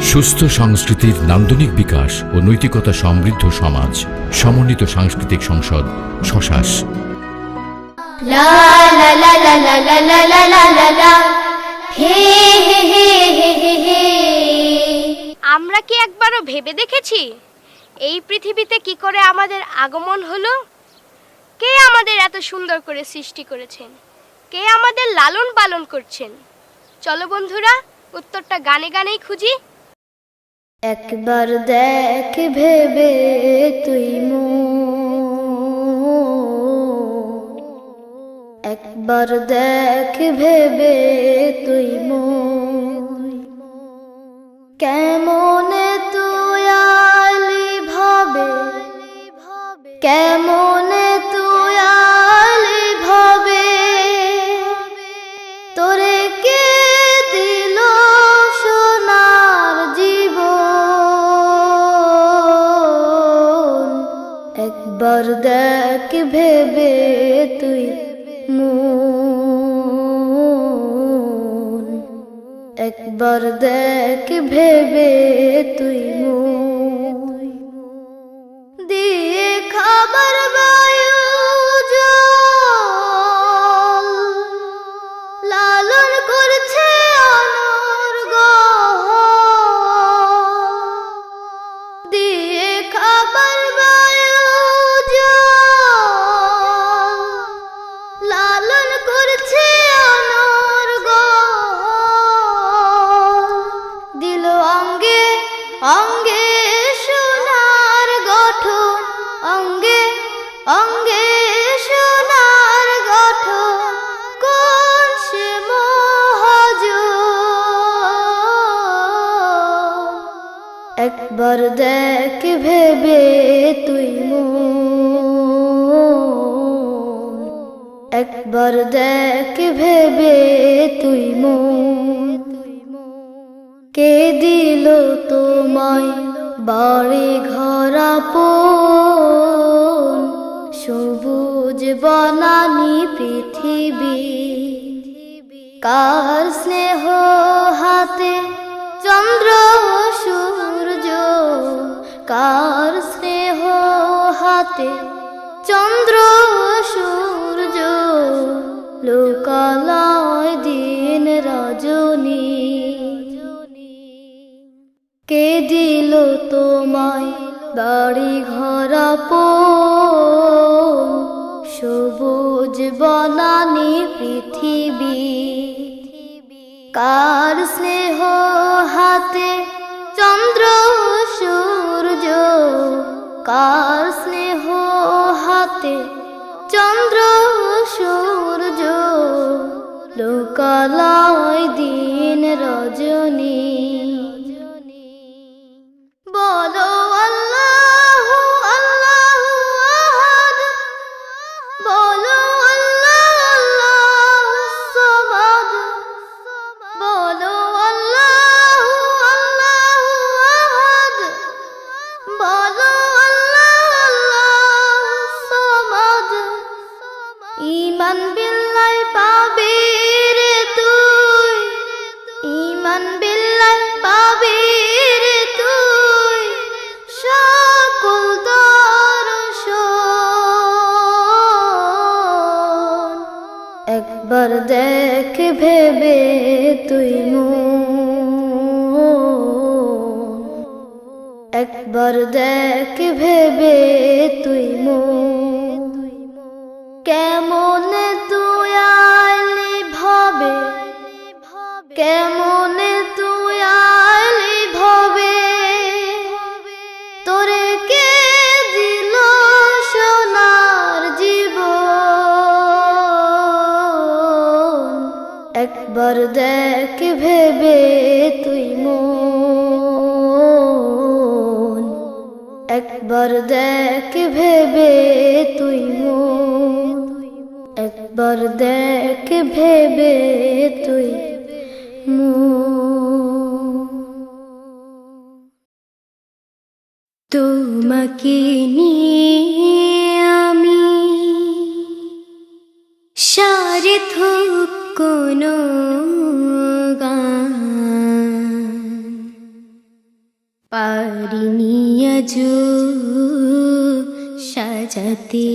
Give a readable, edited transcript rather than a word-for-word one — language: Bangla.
সুস্থ সংস্কৃতির নান্দনিক বিকাশ ও নৈতিকতা সমৃদ্ধ সমাজ, সমন্বিত সাংস্কৃতিক সংসদ শশাস। লা লা লা লা লা লা লা লা লা লা লা, হে হে হে হে হে হে। আমরা কি একবারও ভেবে দেখেছি এই পৃথিবীতে কি করে আমাদের আগমন হলো? কে আমাদের এত সুন্দর করে সৃষ্টি করেছেন? কে আমাদের লালন পালন করছেন? চলো বন্ধুরা, উত্তরটা গানে গানেই খুঁজি। একবার দেখ ভেবে তুই একবার দেখ ভেবে তুই কেমন তুই আলি ভাবে, কেমন তুই আলি ভাবে, তোরে কে দিল সোনার জীবন। একবার দেখ ভেবে তুই একবার দেখ ভেবে তুই দিয়ে খাবার বায়ু জল লালন করছে অনর্গ, দিয়ে খাবার বায়ু জল লালন করছে অনর্গ, দিল অঙ্গে অঙ্গে সোনার গঠন, অঙ্গে অঙ্গে সোনার গঠন, কোন সে মহাজন। একবার দেখ ভেবে তুই একবার দেখ ভেবে তুই কে দিল তোমায় বাড়ি ঘর আপন, সবুজ বনানী পৃথিবী, কার স্নেহ হাতে চন্দ্র সূর্য, কার স্নেহ হাতে চন্দ্র সূর্য, লোকালয় দিন রজনী। কে দিল তোমায় বাড়ি ঘর আপন, সবুজ বনানী পৃথিবী, কার স্নেহ হাতে চন্দ্র সূর্য, কার স্নেহ হাতে চন্দ্র সূর্য, লোকালয় দিন রজনী। বলো আল্লাহু আল্লাহু আহাদ, বলো আল্লাহু আল্লাহুস সামাদ, বলো আল্লাহু আল্লাহু আহাদ, বলো আল্লাহু আল্লাহুস সামাদ। ঈমান বিল্লাহ পাবি রে তুই, ঈমান বিল্লাহ পাবি রে তুই, সকল দর্শন। একবার দেখ ভেবে তুই একবার দেখ ভেবে তুই কেমন তুই আলি ভাবে, কেমন তুই আলি ভাবে, তোরে কে দিল সোনার জীবন। একবার দেখ ভেবে তুই একবার দেখ ভেবে তুই একবার দেখ ভেবে তুই তোমাকে নিয়ে আমি সার্থক কোনো গান পারিনি আজো সাজাতে।